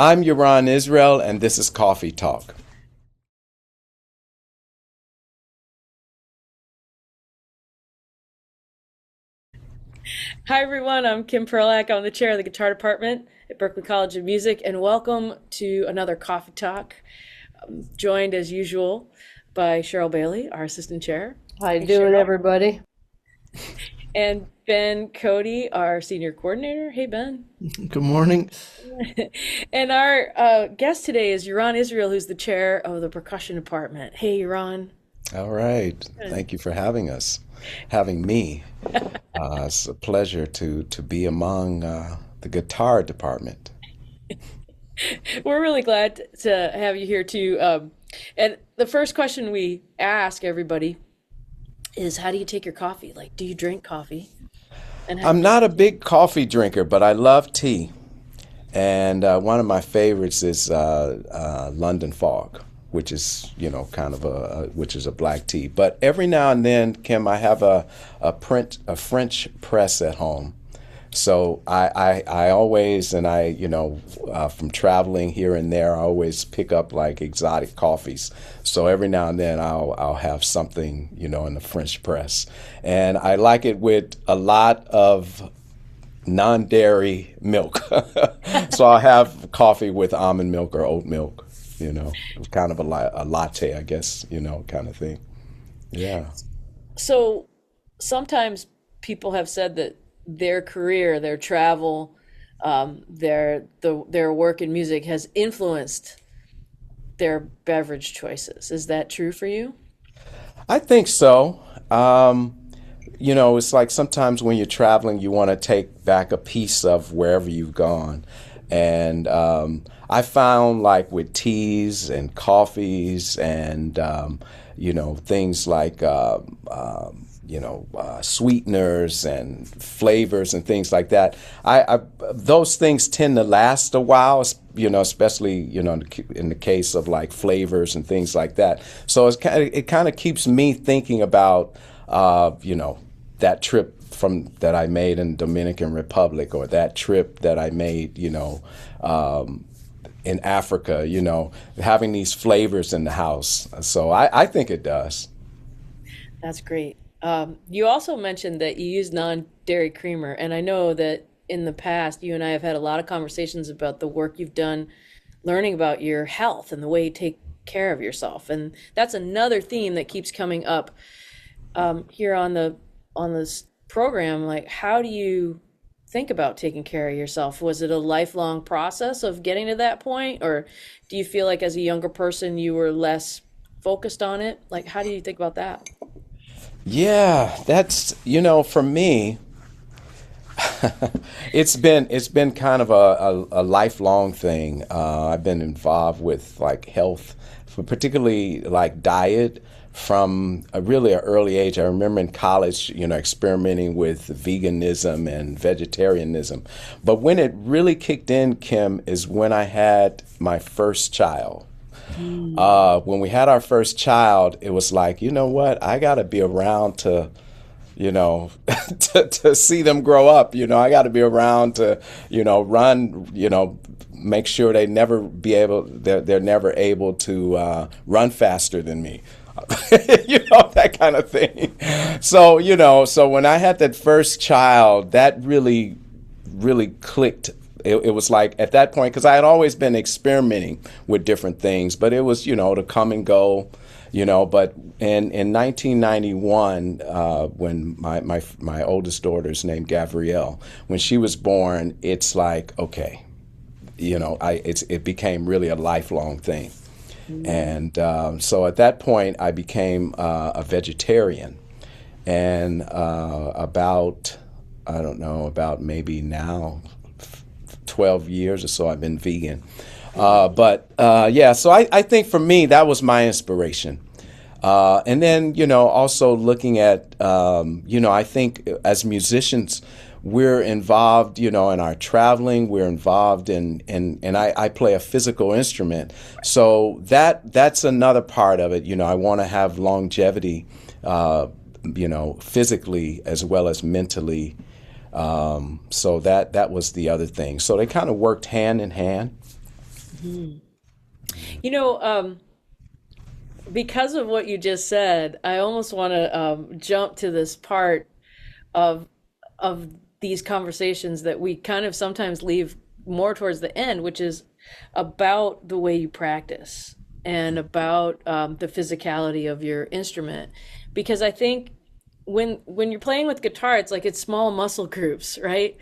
I'm Yoron Israel, and this is Coffee Talk. Hi, everyone. I'm Kim Perlak. I'm the chair of the guitar department at Berklee College of Music, and welcome to another Coffee Talk. Joined as usual by Sheryl Bailey, our assistant chair. How you Hey, doing, Sheryl. everybody? And Ben Cody, our senior coordinator. Hey, Ben. Good morning. And our guest today is Yoron Israel, who's the chair of the percussion department. Hey, Yoron. All right. Thank you for having me. It's a pleasure to be among the guitar department. We're really glad to have you here, too. And the first question we ask everybody is, how do you take your coffee? Like, do you drink coffee? And how do I'm you not a big coffee drinker, but I love tea. And one of my favorites is London Fog, which is, kind of which is a black tea. But every now and then, Kim, I have a French press at home. So I always, and from traveling here and there, I always pick up like exotic coffees. So every now and then I'll have something, in the French press. And I like it with a lot of non-dairy milk. So I'll have coffee with almond milk or oat milk, kind of a latte, I guess, kind of thing. Yeah. So sometimes people have said that their career, their travel, their work in music has influenced their beverage choices. Is that true for you? I think so. It's like sometimes when you're traveling, you want to take back a piece of wherever you've gone. And I found like with teas and coffees and, things like, sweeteners and flavors and things like that. Those things tend to last a while, especially, in the case of like flavors and things like that. So it kind of keeps me thinking about, that trip that I made in Dominican Republic, or that trip that I made, in Africa, having these flavors in the house. So I think it does. That's great. You also mentioned that you use non-dairy creamer, and I know that in the past you and I have had a lot of conversations about the work you've done learning about your health and the way you take care of yourself. And that's another theme that keeps coming up here on this program. Like, how do you think about taking care of yourself? Was it a lifelong process of getting to that point, or do you feel like as a younger person you were less focused on it? Like, how do you think about that? Yeah, that's, for me, it's been kind of a lifelong thing. I've been involved with like health, particularly like diet, from a really an early age. I remember in college, experimenting with veganism and vegetarianism. But when it really kicked in, Kim, is when I had my first child. When we had our first child, it was like, you know what? I got to be around to, to see them grow up. I got to be around to, run, make sure they're never able to run faster than me. That kind of thing. So, so when I had that first child, that really clicked. It was like at that point, because I had always been experimenting with different things, but it was, to come and go, but in 1991, when my oldest daughter's named Gabrielle, when she was born, it's like, okay, it became really a lifelong thing. And so at that point, I became a vegetarian. And I don't know, about maybe now 12 years or so, I've been vegan. Yeah, so I think for me, that was my inspiration. And then, also looking at, I think as musicians, we're involved, in our traveling. We're involved and I play a physical instrument. So that's another part of it. I want to have longevity, physically as well as mentally. So that was the other thing. So they kind of worked hand in hand. Mhm. You know, because of what you just said, I almost want to jump to this part of of these conversations that we kind of sometimes leave more towards the end, which is about the way you practice and about the physicality of your instrument. Because I think when you're playing with guitar, it's like it's small muscle groups, right?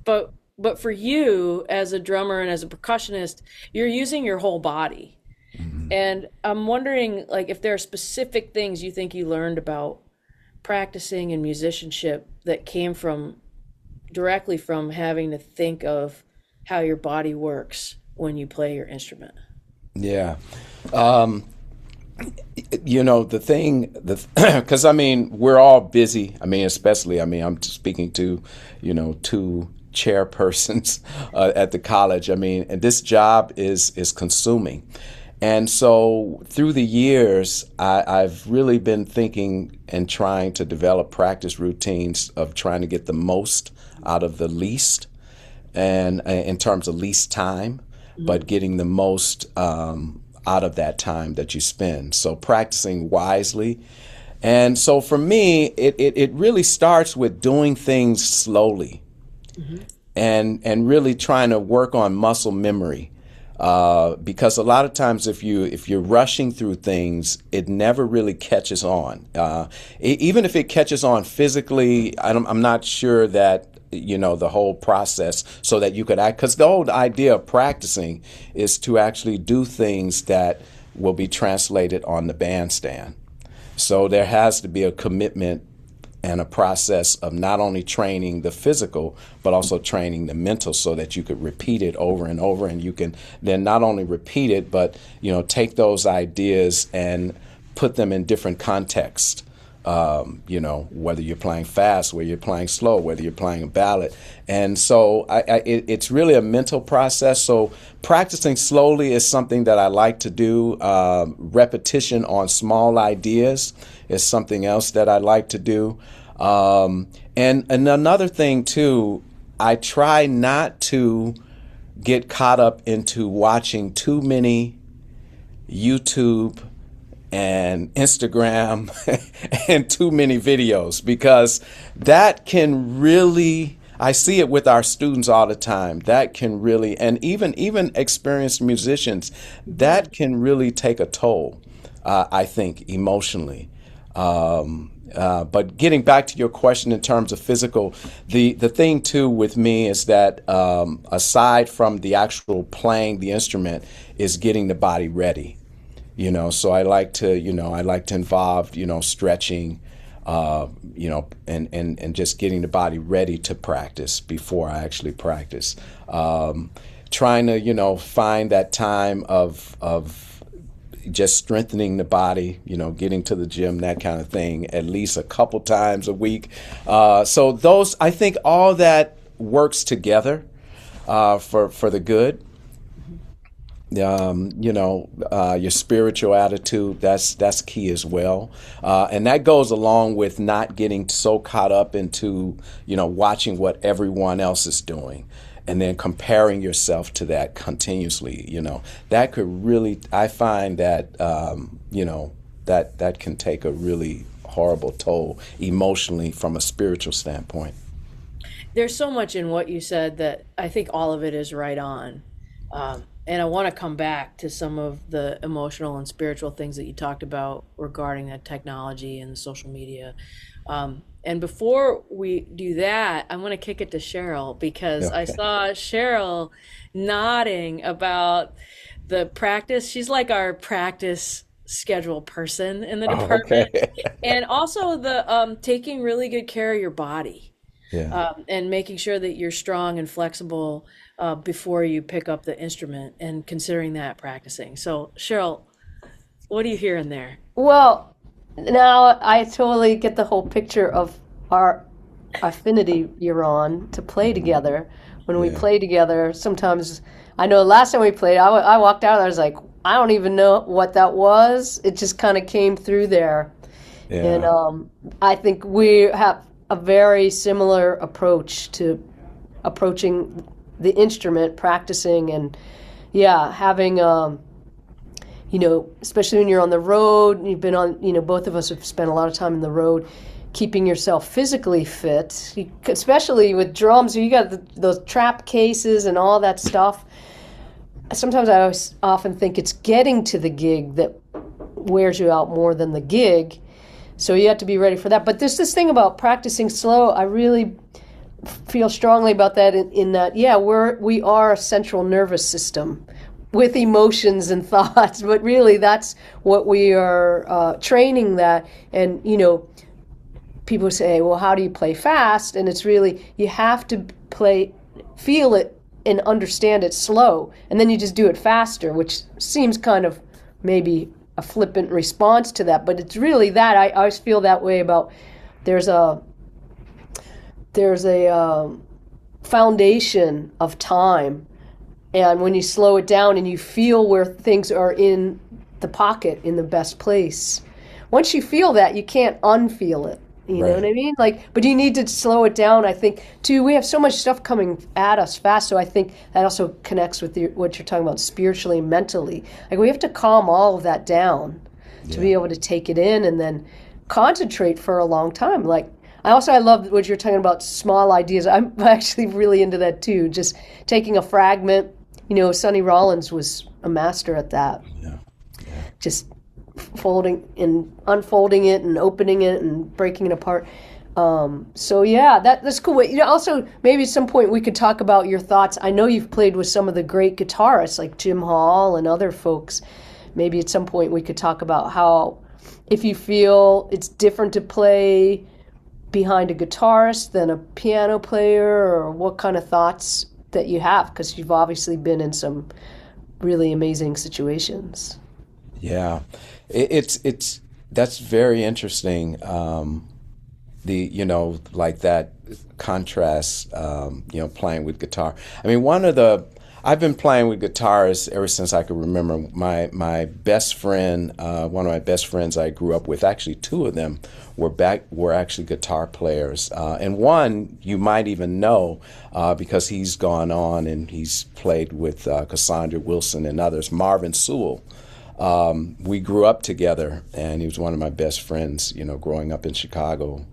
But for you as a drummer and as a percussionist, you're using your whole body. Mhm. And I'm wondering, like, if there are specific things you think you learned about practicing and musicianship that came from directly from having to think of how your body works when you play your instrument. Yeah. Um, the thing, because I mean, we're all busy. I mean, especially, I mean, I'm speaking to, two chairpersons at the college. I mean, and this job is consuming. And so through the years, I've really been thinking and trying to develop practice routines of trying to get the most out of the least, and in terms of least time, Mhm. but getting the most out of that time that you spend. So practicing wisely. And so for me, it really starts with doing things slowly Mhm. and really trying to work on muscle memory. Because a lot of times, if you're rushing through things, it never really catches on. Even if it catches on physically, I'm not sure that the whole process so that you could act. Because the whole idea of practicing is to actually do things that will be translated on the bandstand. So there has to be a commitment and a process of not only training the physical, but also training the mental so that you could repeat it over and over. And you can then not only repeat it, but, take those ideas and put them in different contexts. Whether you're playing fast, whether you're playing slow, whether you're playing a ballad. And so it's really a mental process. So practicing slowly is something that I like to do. Repetition on small ideas is something else that I like to do. And another thing, too, I try not to get caught up into watching too many YouTube and Instagram and too many videos because that can really, I see it with our students all the time, that can really, and even experienced musicians, Mhm. that can really take a toll, I think, emotionally. But getting back to your question in terms of physical, the thing too with me is that aside from the actual playing the instrument, is getting the body ready. So I like to involve, stretching, and just getting the body ready to practice before I actually practice. Um, Trying to, find that time of just strengthening the body, getting to the gym, that kind of thing, at least a couple times a week. So those, I think all that works together for the good. Your spiritual attitude, that's key as well, and that goes along with not getting so caught up into watching what everyone else is doing and then comparing yourself to that continuously. That could really, I find that that can take a really horrible toll emotionally from a spiritual standpoint. There's so much in what you said that I think all of it is right on. And I want to come back to some of the emotional and spiritual things that you talked about regarding that technology and social media. And before we do that, I'm going to kick it to Sheryl because I Okay. saw Sheryl nodding about the practice. She's like our practice schedule person in the Oh, okay. department. And also the taking really good care of your body, Yeah. and making sure that you're strong and flexible before you pick up the instrument and considering that practicing. So, Cheryl, what are you hearing there? Well, now I totally get the whole picture of our affinity you're on to play together. When we Yeah. play together, sometimes I know last time we played, I walked out, I was like, I don't even know what that was. It just kind of came through there. And Yeah. I think we have a very similar approach to approaching the instrument, practicing, and yeah, having especially when you're on the road, you've been on, both of us have spent a lot of time in the road, keeping yourself physically fit, especially with drums, you got those trap cases and all that stuff. Sometimes I often think it's getting to the gig that wears you out more than the gig. So you have to be ready for that. But there's this thing about practicing slow. I really feel strongly about that in that, yeah, we are a central nervous system with emotions and thoughts, but really that's what we are training that. And, people say, well, how do you play fast? And it's really, you have to feel it and understand it slow. And then you just do it faster, which seems kind of maybe a flippant response to that. But it's really that. I always feel that way about, there's a foundation of time. And when you slow it down and you feel where things are in the pocket, in the best place, once you feel that, you can't unfeel it. You know what I mean? But you need to slow it down. I think, too, we have so much stuff coming at us fast, so I think that also connects with what you're talking about spiritually and mentally. We have to calm all of that down to be able to take it in and then concentrate for a long time. I love what you're talking about, small ideas. I'm actually really into that, too, just taking a fragment. Sonny Rollins was a master at that. Yeah. Just folding and unfolding it and opening it and breaking it apart. So yeah, that's cool. Also, maybe at some point we could talk about your thoughts. I know you've played with some of the great guitarists like Jim Hall and other folks. Maybe at some point we could talk about how, if you feel it's different to play behind a guitarist than a piano player, or what kind of thoughts that you have, because you've obviously been in some really amazing situations. Yeah, that's very interesting. That contrast. Playing with guitar. I mean, I've been playing with guitars ever since I could remember. My best friend, one of my best friends I grew up with, actually two of them were actually guitar players, and one you might even know because he's gone on and he's played with Cassandra Wilson and others. Marvin Sewell. We grew up together, and he was one of my best friends, growing up in Chicago.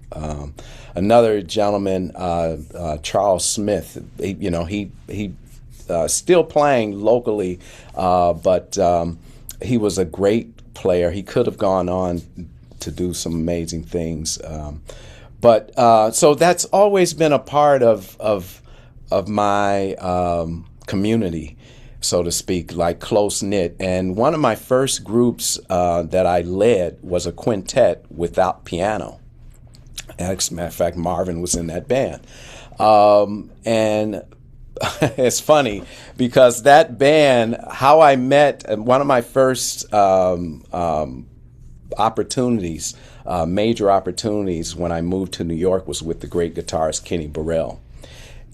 Another gentleman, Charles Smith, he still playing locally, but he was a great player. He could have gone on to do some amazing things. So that's always been a part of my community, so to speak, like close-knit. And one of my first groups that I led was a quintet without piano. As a matter of fact, Marvin was in that band. And it's funny because that band, how I met, one of my first opportunities, major opportunities when I moved to New York was with the great guitarist Kenny Burrell.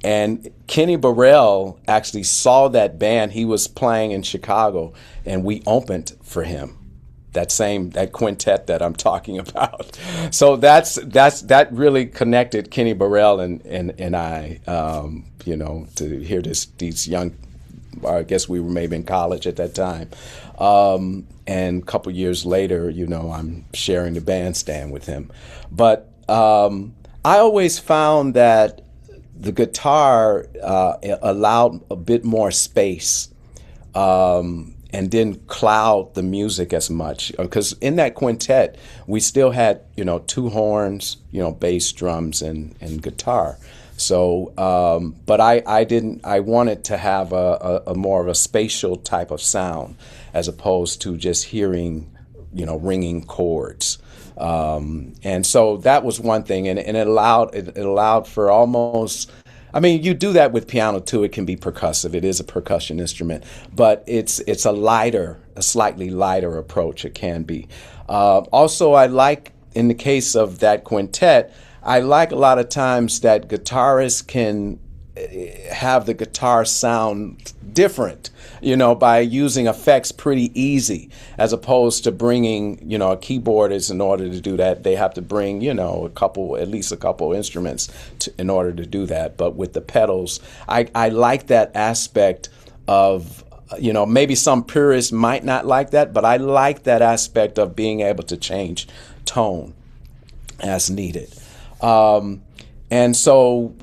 And Kenny Burrell actually saw that band. He was playing in Chicago, and we opened for him. That quintet that I'm talking about. So that really connected Kenny Burrell and I, to hear these young. I guess we were maybe in college at that time, and a couple years later, I'm sharing the bandstand with him. But I always found that the guitar allowed a bit more space and didn't cloud the music as much. Because in that quintet, we still had, two horns, bass, drums, and guitar. So, but I wanted to have a more of a spatial type of sound as opposed to just hearing, ringing chords. And so that was one thing, and it allowed for almost, I mean, you do that with piano too. It can be percussive. It is a percussion instrument, but it's a slightly lighter approach. It can be. Also, I like, in the case of that quintet, I like a lot of times that guitarists can have the guitar sound different, by using effects pretty easy, as opposed to bringing, a keyboardist. In order to do that, they have to bring, at least a couple instruments in order to do that. But with the pedals, I like that aspect of maybe some purists might not like that, but I like that aspect of being able to change tone as needed. And so,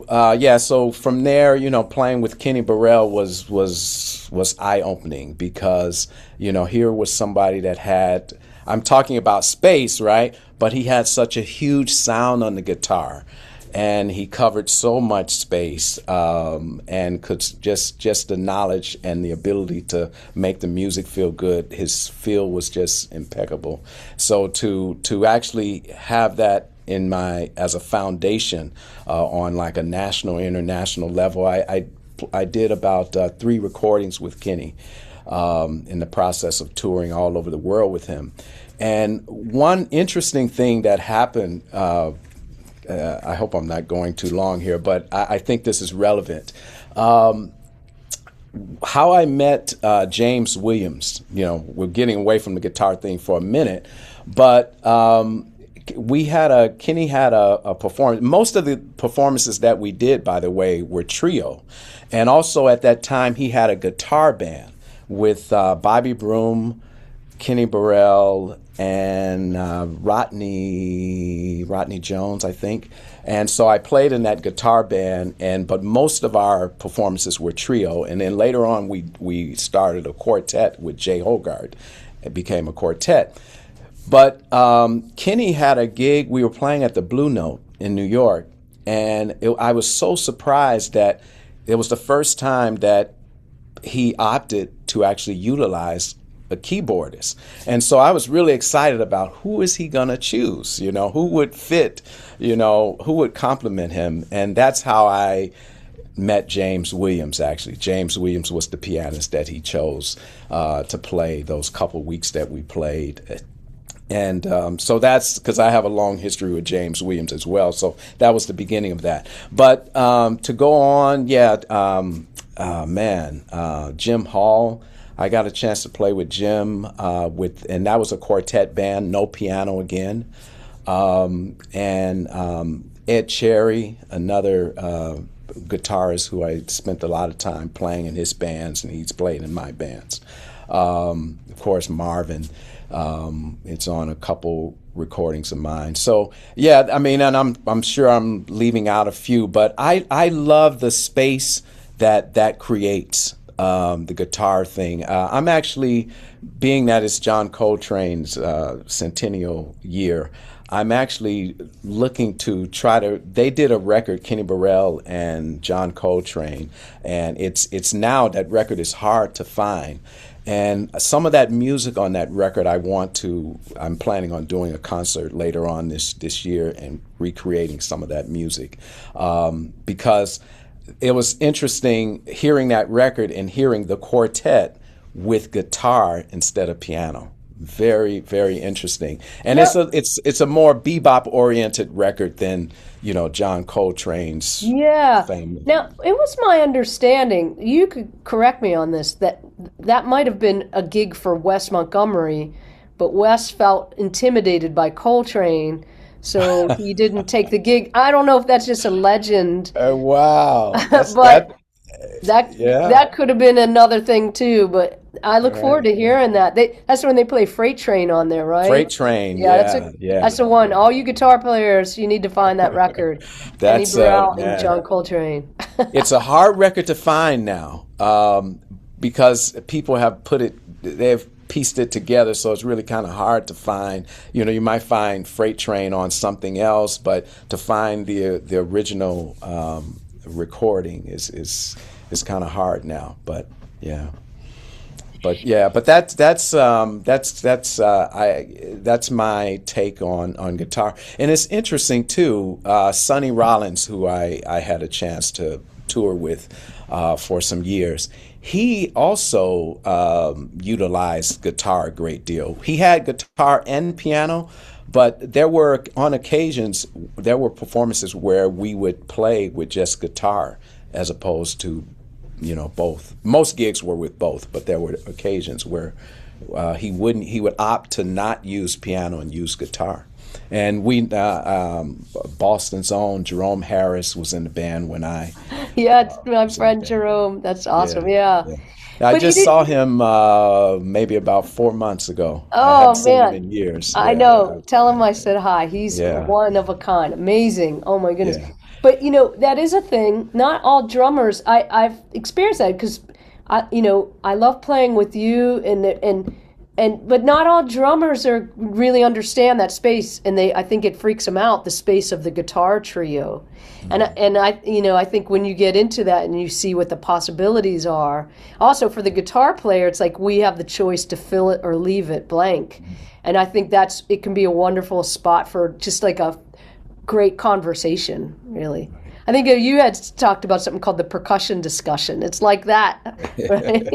so from there, playing with Kenny Burrell was eye-opening because, here was somebody that had, I'm talking about space, right? But he had such a huge sound on the guitar, and he covered so much space, and could just the knowledge and the ability to make the music feel good. His feel was just impeccable. So to actually have that in as a foundation on like a national, international level, I did about 3 recordings with Kenny in the process of touring all over the world with him. And one interesting thing that happened, I hope I'm not going too long here, but I think this is relevant. How I met James Williams, we're getting away from the guitar thing for a minute, but Kenny had a performance. Most of the performances that we did, by the way, were trio. And also at that time, he had a guitar band with Bobby Broom, Kenny Burrell, and Rodney Jones, I think. And so I played in that guitar band, but most of our performances were trio. And then later on, we started a quartet with Jay Hogarth. It became a quartet. But Kenny had a gig. We were playing at the Blue Note in New York, and I was so surprised that it was the first time that he opted to actually utilize a keyboardist. And so I was really excited about who is he going to choose, who would fit, who would complement him. And that's how I met James Williams, actually. James Williams was the pianist that he chose to play those couple weeks that we played. And so that's because I have a long history with James Williams as well. So that was the beginning of that. But to go on, Jim Hall. I got a chance to play with Jim, and that was a quartet band, no piano again. And Ed Cherry, another guitarist who I spent a lot of time playing in his bands, and he's played in my bands. Of course, Marvin. It's on a couple recordings of mine. So and I'm sure I'm leaving out a few, but I love the space that creates the guitar thing. I'm actually, being that it's John Coltrane's centennial year, I'm actually looking to they did a record, Kenny Burrell and John Coltrane, and it's now, that record is hard to find. And some of that music on that record, I'm planning on doing a concert later on this year and recreating some of that music, because it was interesting hearing that record and hearing the quartet with guitar instead of piano. Very, very interesting. And it's a more bebop oriented record than John Coltrane's fame. Now, it was my understanding, you could correct me on this, that might have been a gig for Wes Montgomery, but Wes felt intimidated by Coltrane, so he didn't take the gig. I don't know if that's just a legend. Wow. But that could have been another thing too, but I look forward to hearing that. That's when they play Freight Train on there, right? Freight Train, that's the one. All you guitar players, you need to find that record. That's Kenny Burrell and John Coltrane. It's a hard record to find now, because people have they've pieced it together, so it's really kind of hard to find. You might find Freight Train on something else, but to find the original recording is kind of hard now. But that's my take on guitar. And it's interesting too. Sonny Rollins, who I had a chance to tour with for some years, he also utilized guitar a great deal. He had guitar and piano, but there were performances where we would play with just guitar as opposed to both. Most gigs were with both, but there were occasions where he would opt to not use piano and use guitar. And Boston's own Jerome Harris was in the band when I... Yeah, it's my friend Jerome. That's awesome. Yeah. I But you just did. saw him maybe about 4 months ago. I hadn't Oh seen him man, in years. I Yeah, know. Tell him I said hi. He's yeah, one of a kind. Amazing. Oh my goodness. yeah. But that is a thing. Not all drummers. I've experienced that because I love playing with you but not all drummers are really understand that space, and I think it freaks them out, the space of the guitar trio. And I think when you get into that and you see what the possibilities are, also for the guitar player, it's like we have the choice to fill it or leave it blank. And I think it can be a wonderful spot for just like a great conversation, really. I think you had talked about something called the percussion discussion. It's like that, right?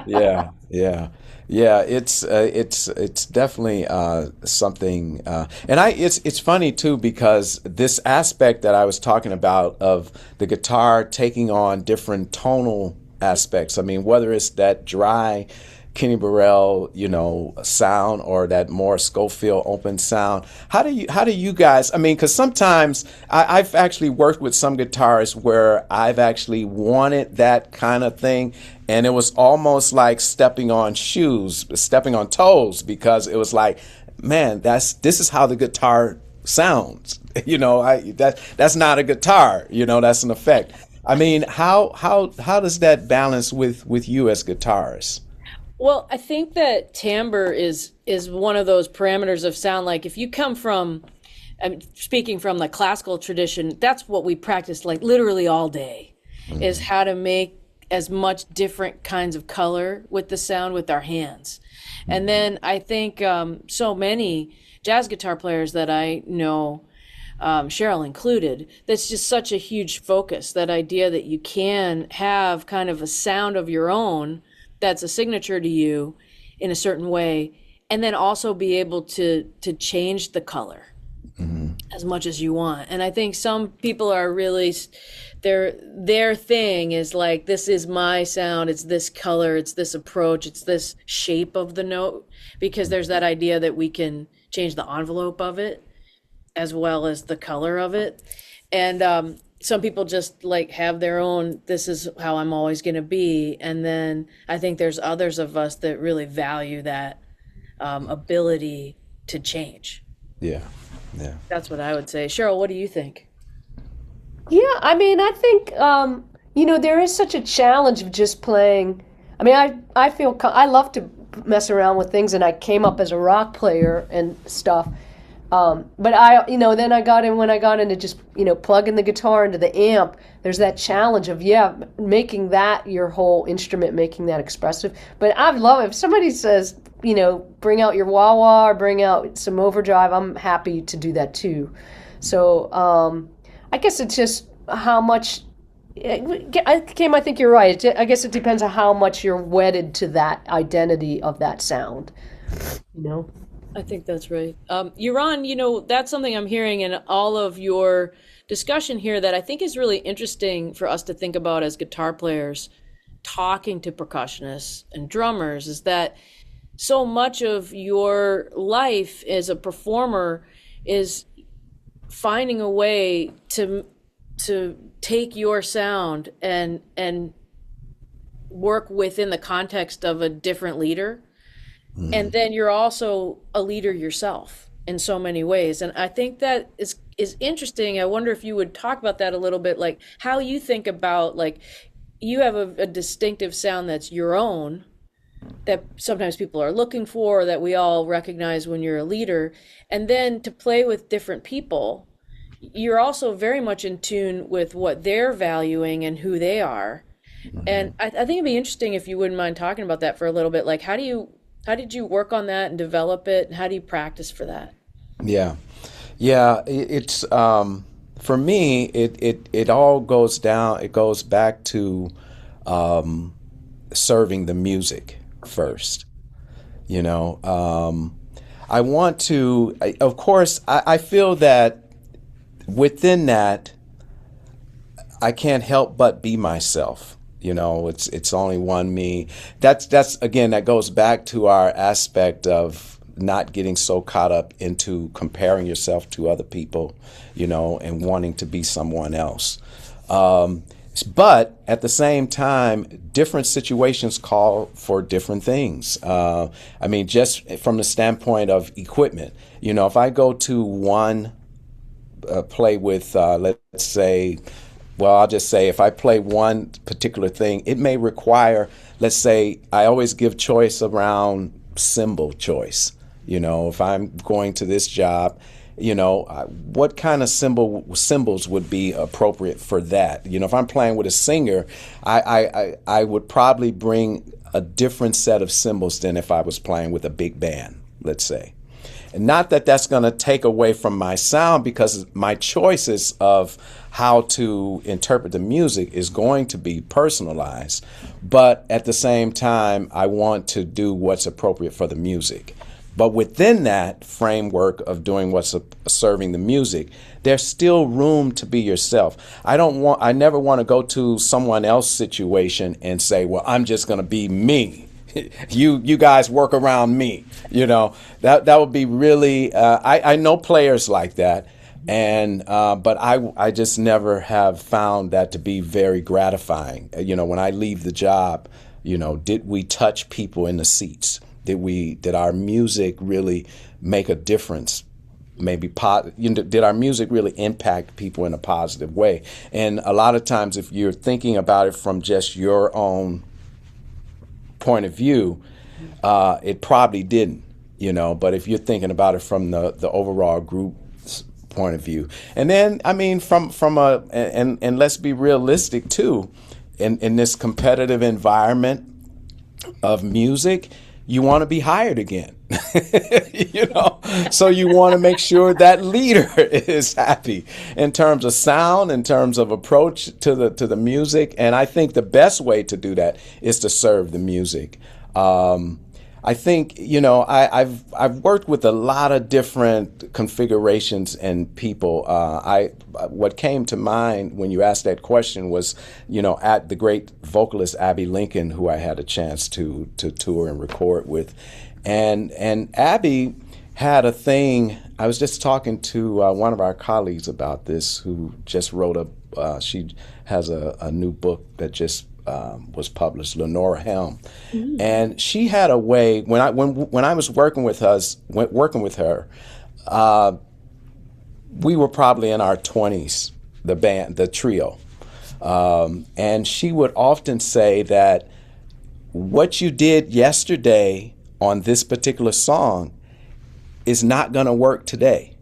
Yeah, yeah, yeah. It's definitely something, and it's funny too because this aspect that I was talking about of the guitar taking on different tonal aspects. I mean, whether it's that dry Kenny Burrell, sound, or that more Schofield open sound. How do you guys? I mean, because sometimes I've actually worked with some guitarists where I've actually wanted that kind of thing, and it was almost like stepping on shoes, stepping on toes, because it was like, man, this is how the guitar sounds. That's not a guitar. That's an effect. I mean, how does that balance with you as guitarists? Well, I think that timbre is one of those parameters of sound. Like if you come from, I'm speaking from the classical tradition, that's what we practice like literally all day, is how to make as much different kinds of color with the sound with our hands. And then I think so many jazz guitar players that I know, Sheryl included, that's just such a huge focus, that idea that you can have kind of a sound of your own that's a signature to you in a certain way, and then also be able to change the color as much as you want. And I think some people are really their thing is like, this is my sound, it's this color, it's this approach, it's this shape of the note, because there's that idea that we can change the envelope of it as well as the color of it. And some people just like have their own, this is how I'm always going to be. And then I think there's others of us that really value that ability to change. Yeah, yeah. That's what I would say. Sheryl, what do you think? Yeah, I mean, I think there is such a challenge of just playing. I mean, I feel I love to mess around with things, and I came up as a rock player and stuff. But then when I got into just, plugging the guitar into the amp, there's that challenge of, making that your whole instrument, making that expressive. But I love if somebody says, bring out your wah-wah or bring out some overdrive, I'm happy to do that too. So, I guess it's just how much, Kim, I think you're right. I guess it depends on how much you're wedded to that identity of that sound, you know? I think that's right. Yoron, that's something I'm hearing in all of your discussion here that I think is really interesting for us to think about as guitar players, talking to percussionists and drummers, is that so much of your life as a performer is finding a way to take your sound and work within the context of a different leader. And then you're also a leader yourself in so many ways. And I think that is interesting. I wonder if you would talk about that a little bit, like how you think about, like, you have a distinctive sound that's your own, that sometimes people are looking for, that we all recognize when you're a leader. And then to play with different people, you're also very much in tune with what they're valuing and who they are. And I think it'd be interesting if you wouldn't mind talking about that for a little bit. Like, how did you work on that and develop it? And how do you practice for that? Yeah, yeah. It's for me. It all goes down. It goes back to serving the music first. I want to. Of course, I feel that within that, I can't help but be myself. It's only one me. That's again, that goes back to our aspect of not getting so caught up into comparing yourself to other people, and wanting to be someone else. But at the same time, different situations call for different things. I mean, just from the standpoint of equipment, if I go to one play with, let's say, well, I'll just say if I play one particular thing, it may require, let's say, I always give choice around cymbal choice. If I'm going to this job, what kind of cymbals would be appropriate for that? If I'm playing with a singer, I would probably bring a different set of cymbals than if I was playing with a big band, let's say. And not that that's going to take away from my sound, because my choices of how to interpret the music is going to be personalized. But at the same time, I want to do what's appropriate for the music. But within that framework of doing what's serving the music, there's still room to be yourself. I never want to go to someone else's situation and say, well, I'm just going to be me. You guys work around me. That would be really, I know players like that. But I just never have found that to be very gratifying. When I leave the job, did we touch people in the seats? Did our music really make a difference? Maybe did our music really impact people in a positive way? And a lot of times, if you're thinking about it from just your own point of view, it probably didn't. But if you're thinking about it from the overall group's point of view, and then I mean from and let's be realistic too, in this competitive environment of music, you want to be hired again. So you want to make sure that leader is happy in terms of sound, in terms of approach to the music. And I think the best way to do that is to serve the music. I think, I've worked with a lot of different configurations and people. What came to mind when you asked that question was, at the great vocalist Abby Lincoln, who I had a chance to tour and record with. And Abby had a thing. I was just talking to one of our colleagues about this, who just wrote she has a new book that just was published, Lenora Helm. Mm-hmm. And she had a way, when I was working with her, we were probably in our 20s, the trio. And she would often say that what you did yesterday on this particular song is not going to work today.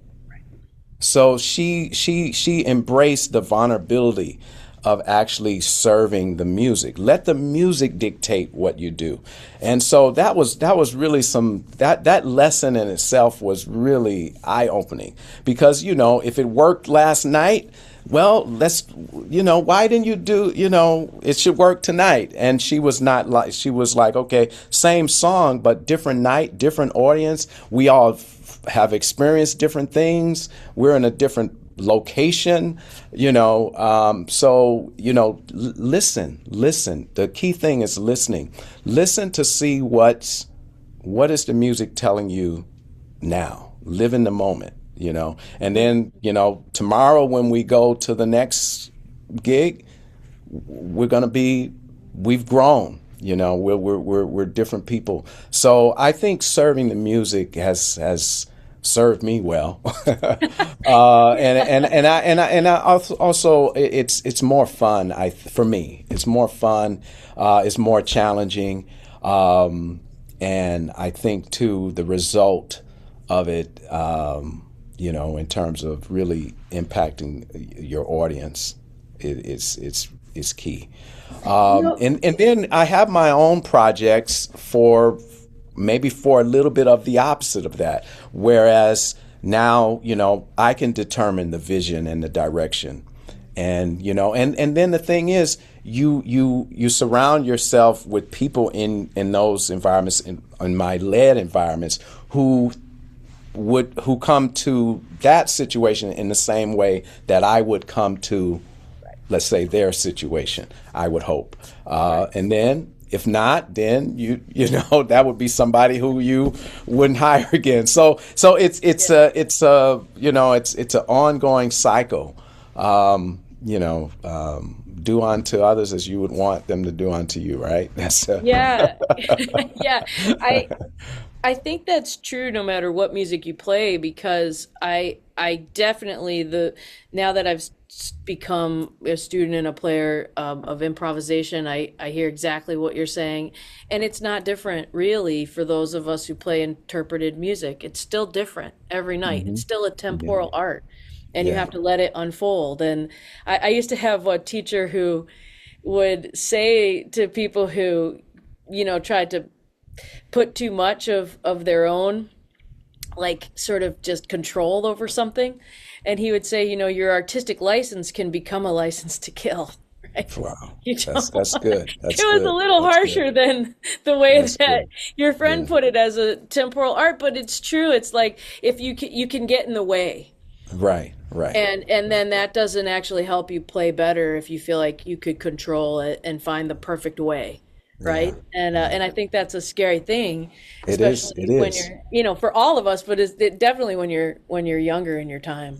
So she embraced the vulnerability of actually serving the music. Let the music dictate what you do. And so that was really that lesson in itself was really eye-opening, because if it worked last night, well, why didn't you do, it should work tonight. And she was like, okay, same song, but different night, different audience. We all have experienced different things. We're in a different location, so, listen. The key thing is listening. Listen to see what is the music telling you now. Live in the moment, and then, tomorrow when we go to the next gig, we've grown, we're different people. So I think serving the music has served me well. And I also it's more fun. For me, it's more fun. It's more challenging. And I think too, the result of it, in terms of really impacting your audience, it's key. And then I have my own projects for a little bit of the opposite of that. Whereas now, I can determine the vision and the direction. And, and then the thing is, you surround yourself with people in those environments, in my led environments, who come to that situation in the same way that I would come to, let's say, their situation, I would hope. And then, if not, then that would be somebody who you wouldn't hire again. So it's an ongoing cycle. do unto others as you would want them to do unto you, right? That's Yeah. Yeah. I I think that's true no matter what music you play, because I definitely, the now that I've become a student and a player of improvisation, I hear exactly what you're saying, and it's not different really for those of us who play interpreted music. It's still different every night. It's still a yeah, temporal art, and you yeah, have to let it unfold. And I used to have a teacher who would say to people who, tried to put too much of their own, like, sort of just control over something, and he would say, your artistic license can become a license to kill. Right? wow, You that's know, good, it that's was a good, little that's good, harsher than the way that's that good. your friend Yeah, put it as a temporal art, but it's true. It's like, if you can get in the way, right, right. and then that doesn't actually help you play better if you feel like you could control it and find the perfect way, Yeah, right? And yeah. I think that's a scary thing, It is. It especially when is. you're, for all of us, but definitely when you're younger in your time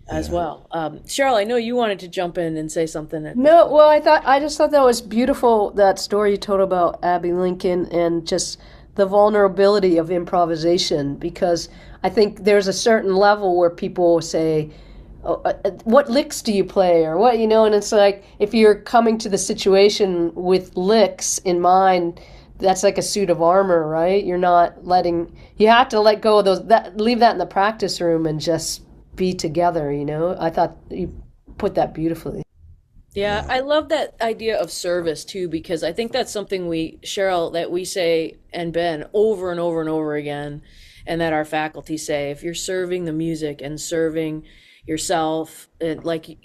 as Yeah. well. Cheryl, I know you wanted to jump in and say something at this No, point. well, I just thought that was beautiful, that story you told about Abby Lincoln and just the vulnerability of improvisation, because I think there's a certain level where people say, oh, what licks do you play, or what, and it's like, if you're coming to the situation with licks in mind, that's like a suit of armor, right? You have to let go of leave that in the practice room and just be together. I thought you put that beautifully. Yeah, Yeah. I love that idea of service too, because I think that's something Cheryl, that we say, and Ben, over and over and over again, and that our faculty say. If you're serving the music and serving yourself, and like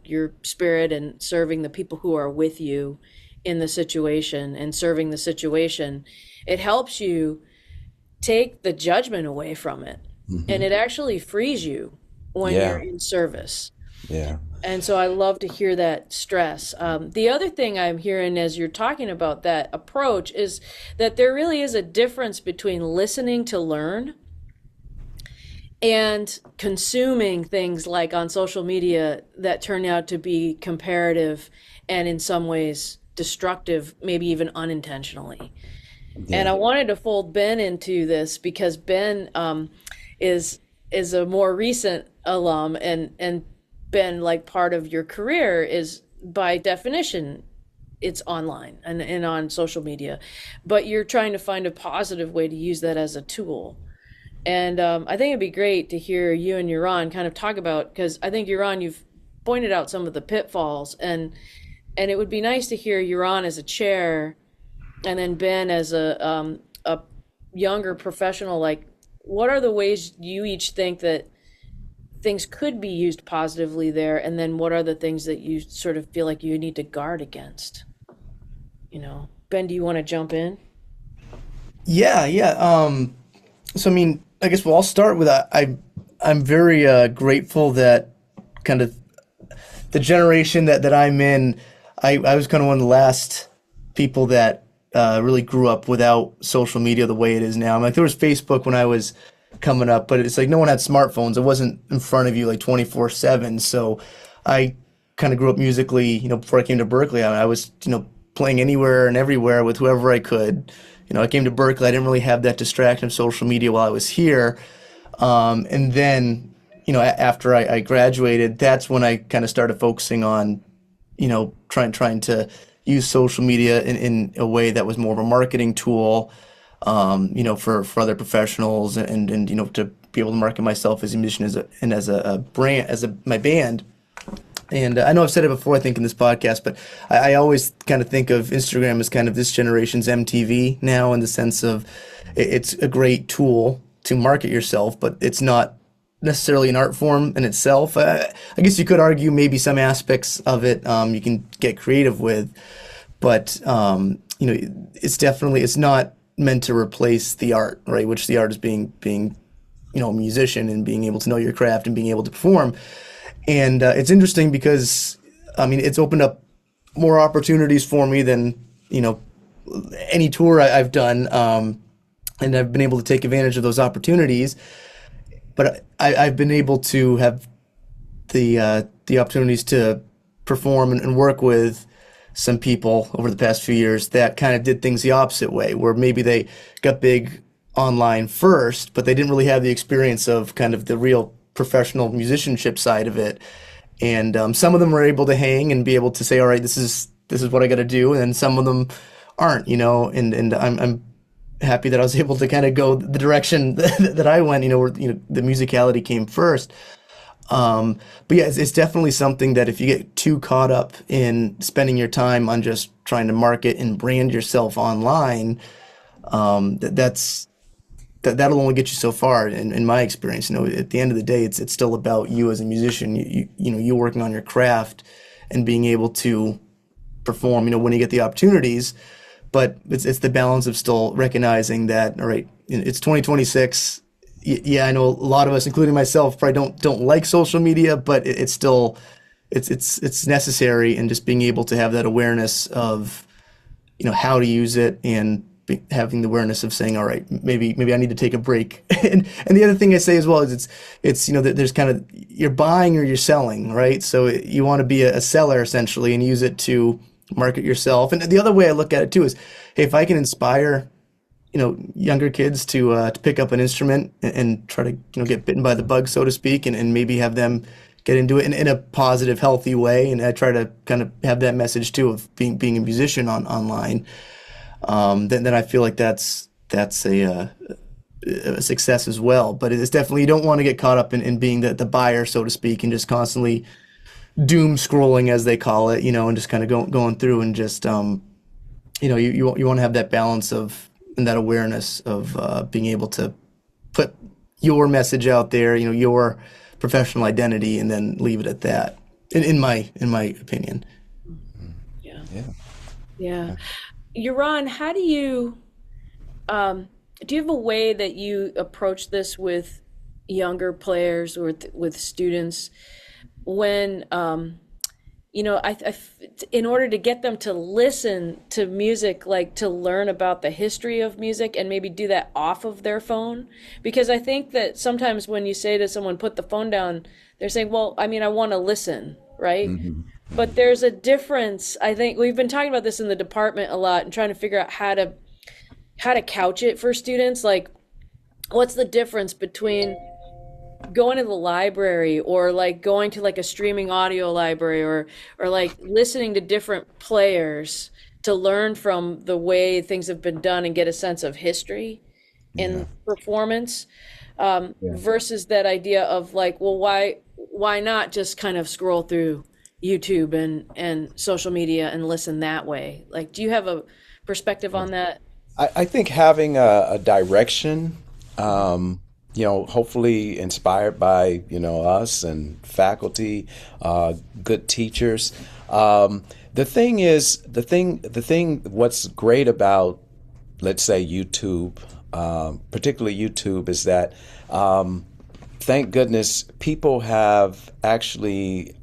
your spirit, and serving the people who are with you in the situation, and serving the situation, it helps you take the judgment away from it. And Hmm. it actually frees you when you're Yeah. in service. Yeah. And so I love to hear that stress. The other thing I'm hearing as you're talking about that approach is that there really is a difference between listening to learn and consuming things like on social media that turn out to be comparative and in some ways destructive, maybe even unintentionally. And Yeah. I wanted to fold Ben into this because Ben is is a more recent alum, and been like part of your career is by definition it's online and on social media, but you're trying to find a positive way to use that as a tool. And I think it'd be great to hear you and Yoron kind of talk about, because I think, Yoron, you've pointed out some of the pitfalls, and it would be nice to hear Yoron as a chair, and then Ben as a younger professional. Like, what are the ways you each think that things could be used positively there, and then what are the things that you sort of feel like you need to guard against? Ben, do you want to jump in? Yeah, yeah. So I mean, I guess I'll start with I'm very grateful that kind of the generation that I'm in. I was kind of one of the last people that really grew up without social media the way it is now. I'm like, there was Facebook when I was coming up, but it's like no one had smartphones. It wasn't in front of you like 24/7. So I kind of grew up musically. Before I came to Berkeley, I was playing anywhere and everywhere with whoever I could. I came to Berkeley. I didn't really have that distraction of social media while I was here. And then, after I graduated, that's when I kind of started focusing on, trying to use social media in a way that was more of a marketing tool, for other professionals, and to be able to market myself as a musician, as a brand, my band. And I know I've said it before, I think, in this podcast, but I always kind of think of Instagram as kind of this generation's MTV now, in the sense of it's a great tool to market yourself, but it's not necessarily an art form in itself. I guess you could argue maybe some aspects of it you can get creative with, but it's not meant to replace the art, right? Which the art is being a musician, and being able to know your craft and being able to perform. And it's interesting because, I mean, it's opened up more opportunities for me than, any tour I've done. And I've been able to take advantage of those opportunities. But I've been able to have the opportunities to perform and work with some people over the past few years that kind of did things the opposite way, where maybe they got big online first, but they didn't really have the experience of kind of the real professional musicianship side of it. And some of them were able to hang and be able to say, all right, this is what I got to do, and then some of them aren't, And I'm happy that I was able to kind of go the direction that I went, where the musicality came first. But yeah, it's definitely something that if you get too caught up in spending your time on just trying to market and brand yourself online, that'll only get you so far. In my experience, at the end of the day, it's still about you as a musician. You working on your craft and being able to perform. When you get the opportunities, but it's the balance of still recognizing that, all right, it's 2026. Yeah, I know a lot of us, including myself, probably don't like social media, but it's still it's necessary, and just being able to have that awareness of how to use it, and having the awareness of saying, all right, maybe I need to take a break. and the other thing I say as well is it's that there's kind of, you're buying or you're selling, right? So you want to be a seller essentially and use it to market yourself. And the other way I look at it too is, hey, if I can inspire younger kids to pick up an instrument and try to get bitten by the bug, so to speak, and maybe have them get into it in a positive, healthy way. And I try to kind of have that message too of being a musician online. Then I feel like that's a success as well. But it's definitely, you don't want to get caught up in being the buyer, so to speak, and just constantly doom scrolling, as they call it, and just kind of going through and just you want to have that balance of, and that awareness of being able to put your message out there, your professional identity, and then leave it at that. In my opinion. Yeah. Yeah. Yeah. Yoron, how do you have a way that you approach this with younger players or with students when in order to get them to listen to music, like to learn about the history of music, and maybe do that off of their phone? Because I think that sometimes when you say to someone, put the phone down, they're saying, well, I want to listen, right? Mm-hmm. But there's a difference. I think we've been talking about this in the department a lot and trying to figure out how to couch it for students. Like, what's the difference between going to the library, or like going to like a streaming audio library, or like listening to different players to learn from the way things have been done and get a sense of history in performance, versus that idea of like, well, why not just kind of scroll through YouTube and social media and listen that way? Like, do you have a perspective on that? I think having a direction, hopefully inspired by, us and faculty, good teachers. The thing, what's great about, let's say, YouTube, particularly YouTube, is that, thank goodness, people have actually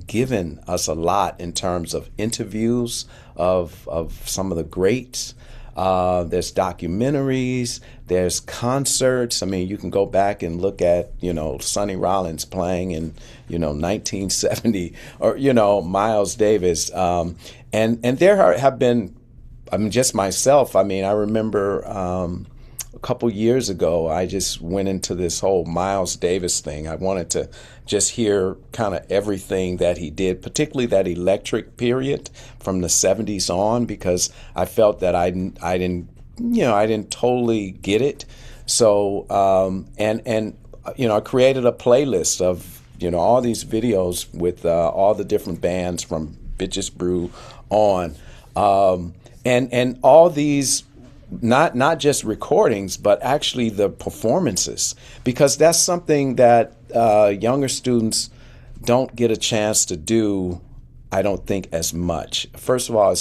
given us a lot in terms of interviews of some of the greats. There's documentaries, there's concerts. You can go back and look at, Sonny Rollins playing in, 1970, or, Miles Davis. And there have been, just myself, I remember a couple years ago, I just went into this whole Miles Davis thing. I wanted to just hear kind of everything that he did, particularly that electric period from the 70s on, because I felt that I didn't totally get it. So, I created a playlist of, all these videos with all the different bands from Bitches Brew on, and all these, not just recordings, but actually the performances, because that's something that younger students don't get a chance to do, I don't think, as much. First of all,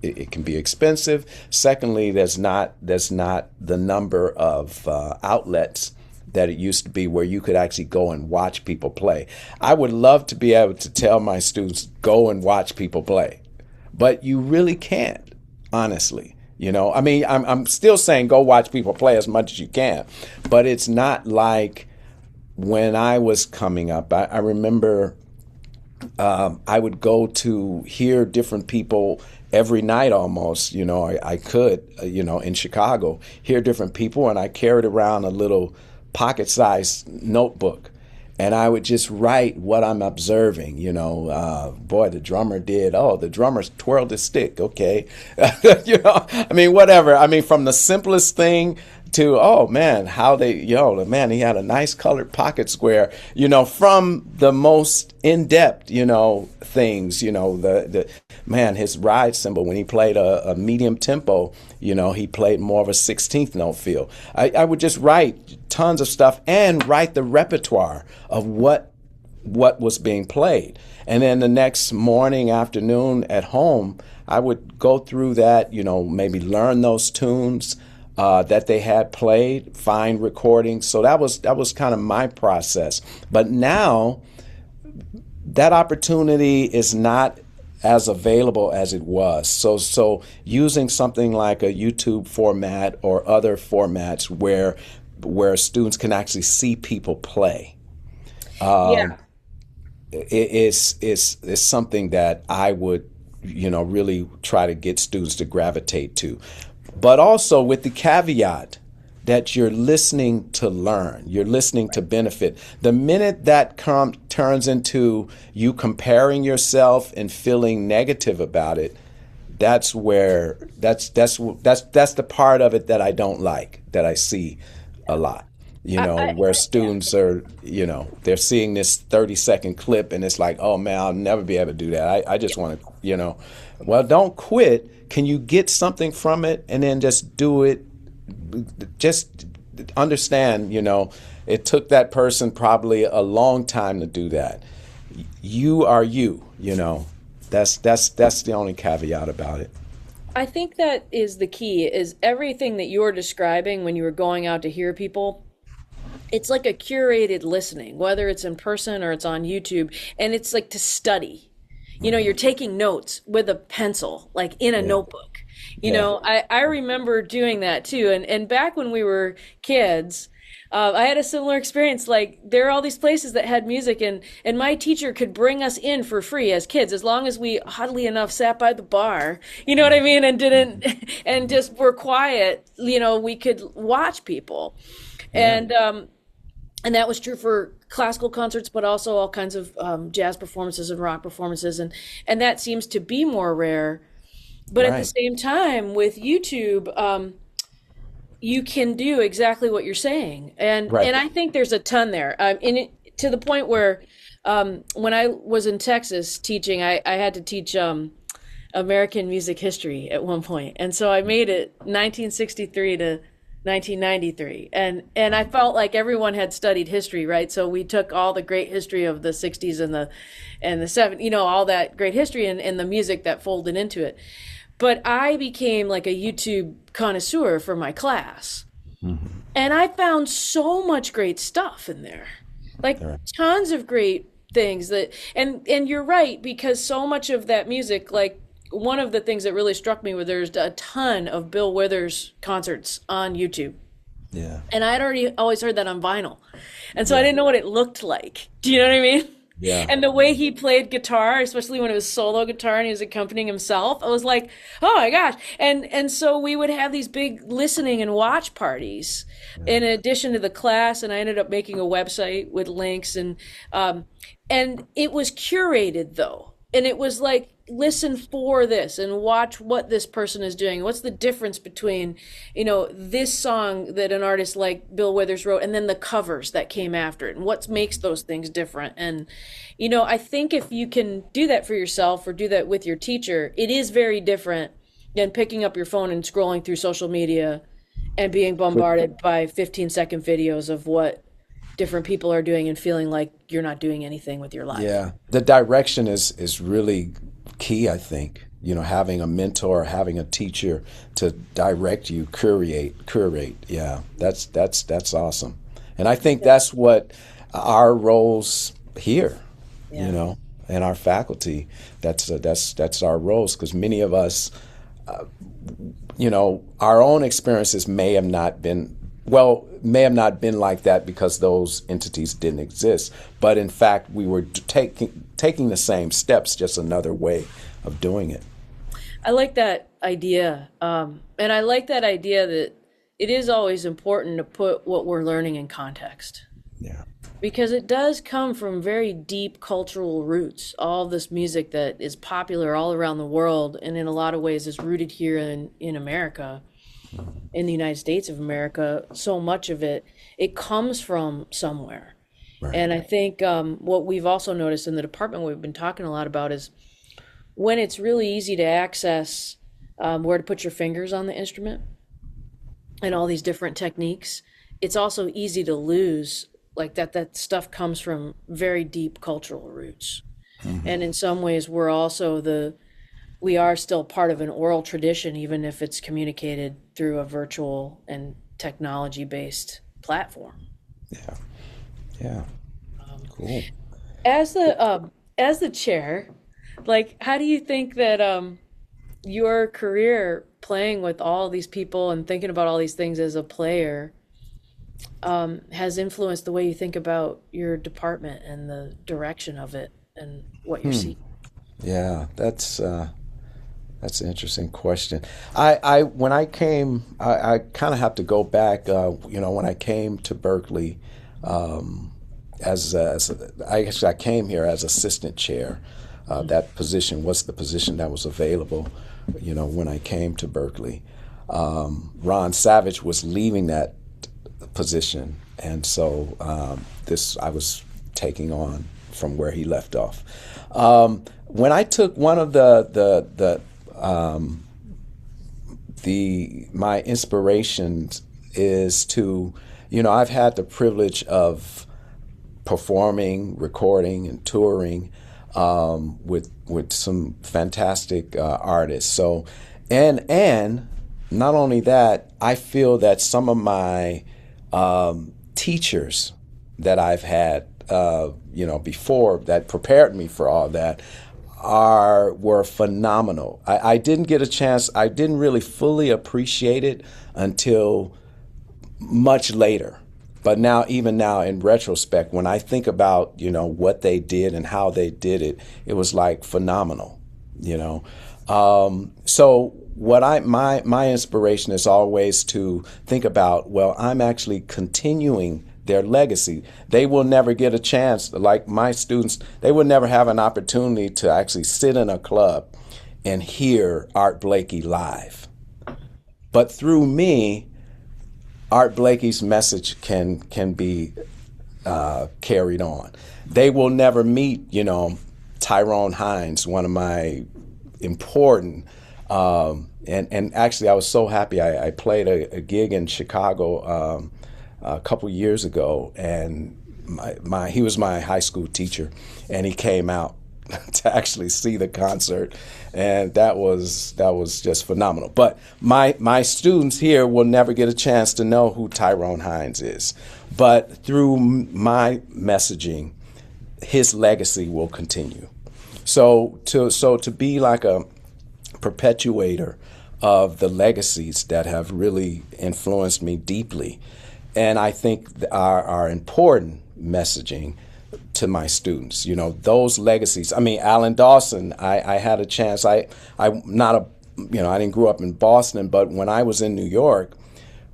it can be expensive. Secondly, there's not the number of outlets that it used to be where you could actually go and watch people play. I would love to be able to tell my students, go and watch people play, but you really can't, honestly. I'm still saying go watch people play as much as you can, but it's not like when I was coming up. I remember I would go to hear different people every night almost. I could, in Chicago, hear different people, and I carried around a little pocket-sized notebook. And I would just write what I'm observing. Boy, the drummer did. Oh, the drummer twirled his stick. Okay, whatever. From the simplest thing to, oh man, man, he had a nice colored pocket square. From the most in-depth, things. The man, his ride cymbal, when he played a medium tempo, he played more of a 16th note feel. I would just write tons of stuff and write the repertoire of what was being played. And then the next morning, afternoon at home, I would go through that, maybe learn those tunes that they had played, find recordings. So that was kind of my process. But now that opportunity is not as available as it was. So using something like a YouTube format or other formats where students can actually see people play, is something that I would, really try to get students to gravitate to. But also with the caveat that you're listening to learn, you're listening to benefit. The minute that turns into you comparing yourself and feeling negative about it, that's the part of it that I don't like, that I see a lot. Where students are, they're seeing this 30-second clip and it's like, oh man, I'll never be able to do that. I just want to, well, don't quit. Can you get something from it and then just do it? Just understand, it took that person probably a long time to do that. You are you, that's the only caveat about it. I think that is the key, is everything that you're describing when you were going out to hear people. It's like a curated listening, whether it's in person or it's on YouTube, and it's like to study. You're taking notes with a pencil, like in a notebook. I remember doing that too. And back when we were kids, I had a similar experience. Like, there are all these places that had music, and my teacher could bring us in for free as kids, as long as we, oddly enough, sat by the bar, you know what I mean, and didn't, and just were quiet. We could watch people. And that was true for classical concerts, but also all kinds of jazz performances and rock performances. And that seems to be more rare. But at the same time, with YouTube, you can do exactly what you're saying. And I think there's a ton there. To the point where when I was in Texas teaching, I had to teach American music history at one point. And so I made it 1963 to 1993, and I felt like everyone had studied history, right? So we took all the great history of the 60s and the 70s, all that great history and the music that folded into it. But I became like a YouTube connoisseur for my class, and I found so much great stuff in there, like tons of great things that, and you're right, because so much of that music, like, one of the things that really struck me was there's a ton of Bill Withers concerts on YouTube. Yeah. And I had always heard that on vinyl. And so I didn't know what it looked like. Do you know what I mean? Yeah. And the way he played guitar, especially when it was solo guitar and he was accompanying himself, I was like, oh my gosh. And so we would have these big listening and watch parties in addition to the class. And I ended up making a website with links, and it was curated though. And it was like, listen for this and watch what this person is doing. What's the difference between, this song that an artist like Bill Withers wrote and then the covers that came after it, and what makes those things different. And, I think if you can do that for yourself or do that with your teacher, it is very different than picking up your phone and scrolling through social media and being bombarded by 15-second videos of what different people are doing and feeling like you're not doing anything with your life. Yeah. The direction is really key, I think. Having a mentor, having a teacher to direct you, curate. Yeah, that's awesome. And I think that's what our roles here, and our faculty. That's our roles, because many of us, our own experiences may have not been well, may have not been like that because those entities didn't exist. But in fact, we were taking the same steps, just another way of doing it. I like that idea. And I like that idea that it is always important to put what we're learning in context. Yeah. Because it does come from very deep cultural roots. All this music that is popular all around the world and in a lot of ways is rooted here in America, in the United States of America. So much of it, it comes from somewhere. Right. And I think what we've also noticed in the department, we've been talking a lot about, is when it's really easy to access where to put your fingers on the instrument and all these different techniques, it's also easy to lose like that stuff comes from very deep cultural roots. Mm-hmm. And in some ways we are still part of an oral tradition, even if it's communicated through a virtual and technology based platform. Yeah. Cool. As the chair, like, how do you think that your career playing with all these people and thinking about all these things as a player has influenced the way you think about your department and the direction of it and what you're seeing? Yeah, that's an interesting question. When I came, I kind of have to go back. When I came to Berkeley, I came here as assistant chair. That position was the position that was available, when I came to Berkeley. Ron Savage was leaving that position, and so I was taking on from where he left off. When I took one of my inspirations is to, I've had the privilege of performing, recording, and touring with some fantastic artists. So, and not only that, I feel that some of my teachers that I've had, before that prepared me for all that were phenomenal. I didn't get a chance. I didn't really fully appreciate it until much later. But even now, in retrospect, when I think about, what they did and how they did it, it was like phenomenal, So my inspiration is always to think about, well, I'm actually continuing their legacy. They will never get a chance, like my students, they will never have an opportunity to actually sit in a club and hear Art Blakey live. But through me, Art Blakey's message can be carried on. They will never meet, Tyrone Hines, one of my important, and actually I was so happy. I played a gig in Chicago a couple years ago, and he was my high school teacher, and he came out to actually see the concert, and that was just phenomenal. But my students here will never get a chance to know who Tyrone Hines is, but through my messaging, his legacy will continue. So to be like a perpetuator of the legacies that have really influenced me deeply, and I think are important messaging to my students, those legacies. I mean, Alan Dawson, I had a chance. I didn't grow up in Boston, but when I was in New York,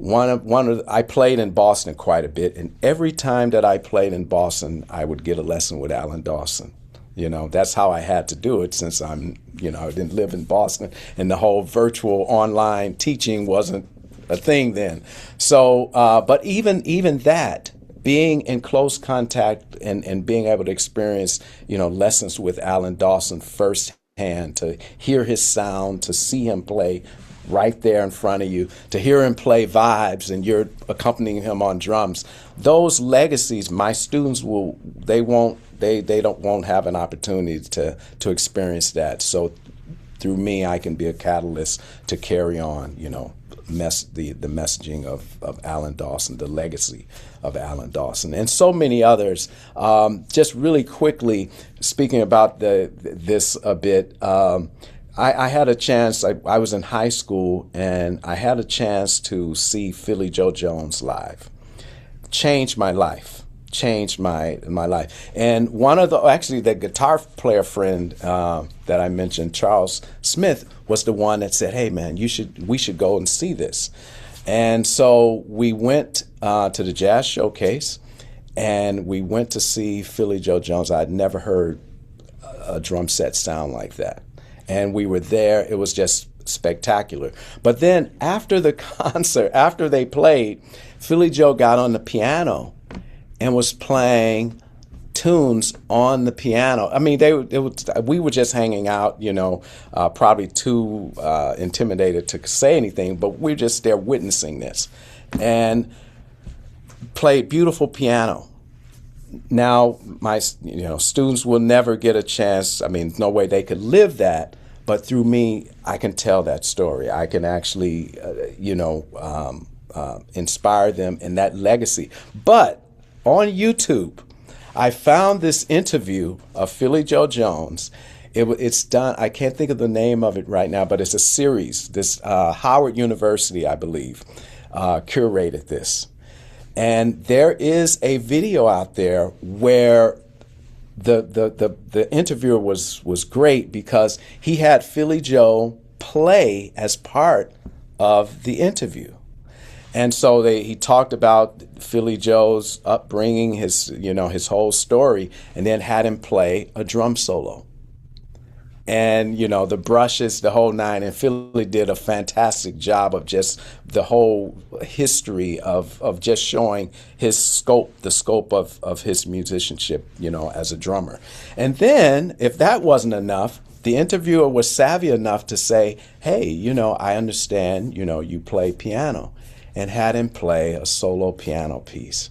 I played in Boston quite a bit, and every time that I played in Boston, I would get a lesson with Alan Dawson. That's how I had to do it, since I didn't live in Boston, and the whole virtual online teaching wasn't a thing then. So, but even that, being in close contact and being able to experience, lessons with Alan Dawson firsthand, to hear his sound, to see him play right there in front of you, to hear him play vibes and you're accompanying him on drums. Those legacies, my students won't have an opportunity to experience that. So through me, I can be a catalyst to carry on, the messaging of Alan Dawson, the legacy of Alan Dawson, and so many others. Just really quickly speaking about this a bit, I had a chance. I was in high school, and I had a chance to see Philly Joe Jones live. Changed my life. Changed my life. And one of actually the guitar player friend that I mentioned, Charles Smith, was the one that said, "Hey man, we should go and see this." And so we went to the Jazz Showcase, and we went to see Philly Joe Jones. I'd never heard a drum set sound like that. And we were there. It was just spectacular. But then after the concert, after they played, Philly Joe got on the piano and was playing tunes on the piano. I mean, we were just hanging out, probably too intimidated to say anything, but we're just there witnessing this. And played beautiful piano. Now, my students will never get a chance. I mean, no way they could live that, but through me, I can tell that story. I can actually, inspire them in that legacy. But on YouTube, I found this interview of Philly Joe Jones. It's done. I can't think of the name of it right now, but it's a series. This Howard University, I believe, curated this. And there is a video out there where the interviewer was great because he had Philly Joe play as part of the interview. And so he talked about Philly Joe's upbringing, his whole story, and then had him play a drum solo. And, the brushes, the whole nine. And Philly did a fantastic job of just the whole history of just showing the scope of his musicianship, as a drummer. And then, if that wasn't enough, the interviewer was savvy enough to say, hey, I understand, you play piano, and had him play a solo piano piece.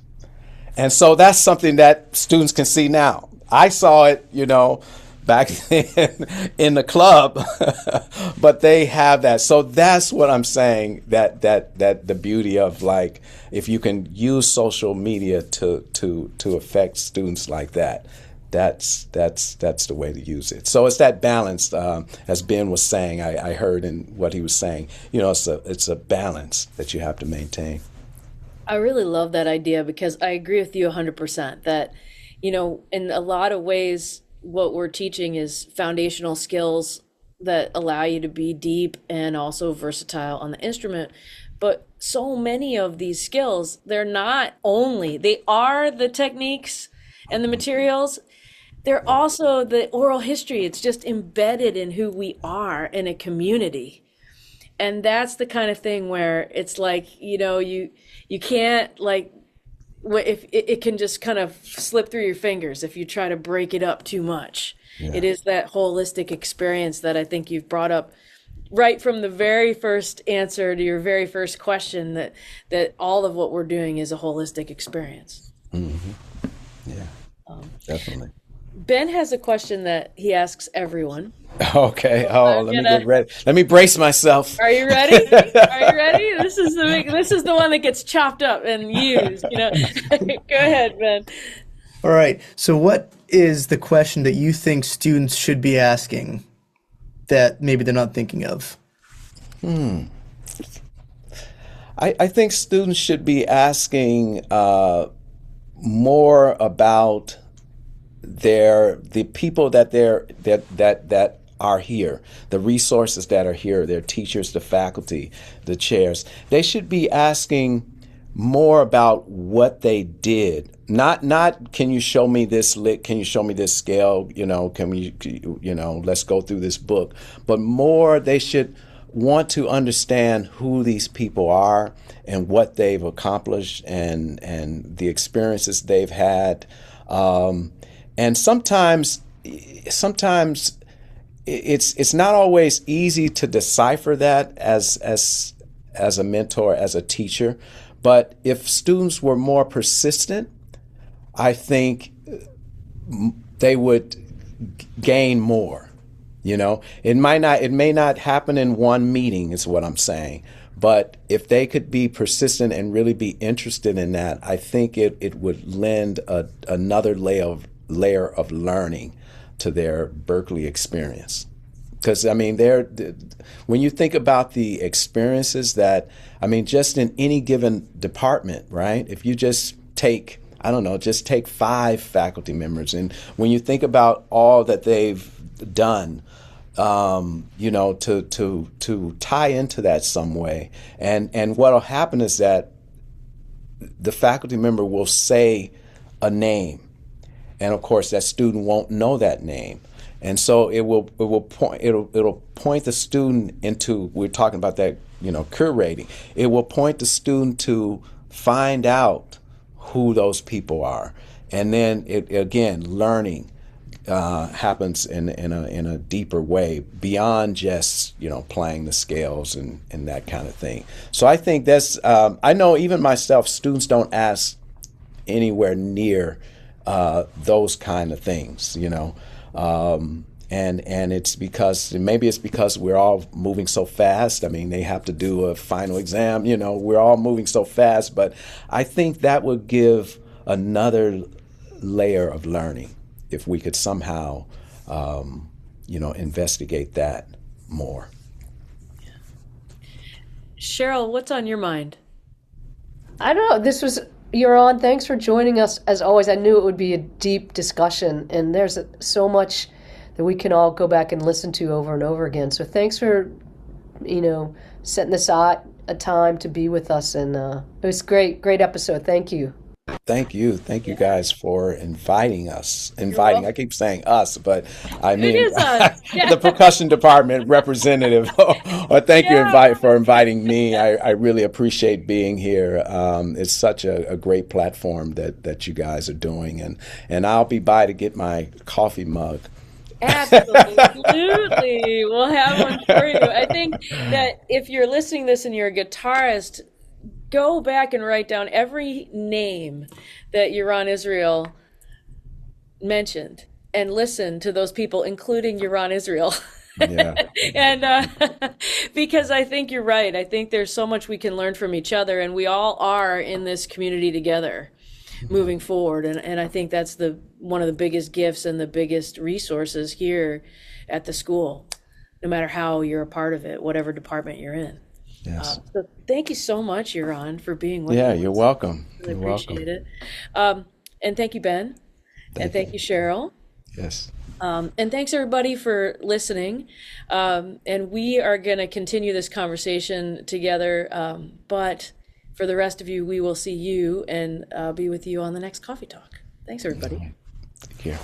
And so that's something that students can see now. I saw it, back then in the club, but they have that. So that's what I'm saying, that the beauty of, like, if you can use social media to affect students like that, that's the way to use it. So it's that balance, as Ben was saying, I heard in what he was saying, it's a balance that you have to maintain. I really love that idea because I agree with you 100% that, in a lot of ways, what we're teaching is foundational skills that allow you to be deep and also versatile on the instrument. But so many of these skills, they are the techniques and the materials. They're also the oral history. It's just embedded in who we are in a community. And that's the kind of thing where it's like, you can't, like, if it can just kind of slip through your fingers if you try to break it up too much. Yeah. It is that holistic experience that I think you've brought up right from the very first answer to your very first question, that all of what we're doing is a holistic experience. Mm-hmm. Yeah, definitely. Ben has a question that he asks everyone. Okay. Let me get ready. Let me brace myself. Are you ready? Are you ready? This is the one that gets chopped up and used. Go ahead, Ben. All right. So, what is the question that you think students should be asking that maybe they're not thinking of? I think students should be asking more about the people that are here, the resources that are here, their teachers, the faculty, the chairs. They should be asking more about what they did. Not can you show me this lick, can you show me this scale, can we, let's go through this book. But more, they should want to understand who these people are and what they've accomplished and the experiences they've had. And sometimes it's not always easy to decipher that as a mentor, as a teacher. But if students were more persistent, I think they would gain more. It may not happen in one meeting, is what I'm saying. But if they could be persistent and really be interested in that, I think it would lend another layer of learning to their Berkeley experience. Because, I mean, when you think about the experiences that, I mean, just in any given department, right? If you just take, I don't know, just take 5 faculty members, and when you think about all that they've done, you know, to tie into that some way, and what'll happen is that the faculty member will say a name, and of course that student won't know that name. And so it'll point the student into, we're talking about that, you know, curating. It will point the student to find out who those people are, and then learning happens in a deeper way beyond just, you know, playing the scales and that kind of thing. So I think that's I know even myself, students don't ask anywhere near those kind of things, you know. And it's because we're all moving so fast. I mean, they have to do a final exam, you know, we're all moving so fast, but I think that would give another layer of learning if we could somehow, you know, investigate that more. Sheryl, what's on your mind? I don't know. This was Yoron. Thanks for joining us. As always, I knew it would be a deep discussion, and there's so much that we can all go back and listen to over and over again. So thanks for, you know, setting aside a time to be with us, and it was great episode. Thank you. Thank you guys for inviting us. I keep saying us, but I mean It is us. Yeah. the percussion department representative. Well, thank you for inviting me. I really appreciate being here. It's such a great platform that you guys are doing, and I'll be by to get my coffee mug. Absolutely. We'll have one for you. I think that if you're listening to this and you're a guitarist, go back and write down every name that Yoron Israel mentioned and listen to those people, including Yoron Israel. Yeah. And because I think you're right. I think there's so much we can learn from each other, and we all are in this community together moving forward. And I think that's one of the biggest gifts and the biggest resources here at the school, no matter how you're a part of it, whatever department you're in. Yes. So thank you so much, Yoron, for being with us. Yeah, you're welcome. Really You're appreciate welcome. it. And thank you, Ben. And thank you, Sheryl. Yes. And thanks everybody for listening. And we are going to continue this conversation together. But for the rest of you, we will see you and be with you on the next Coffee Talk. Thanks, everybody. Thank you.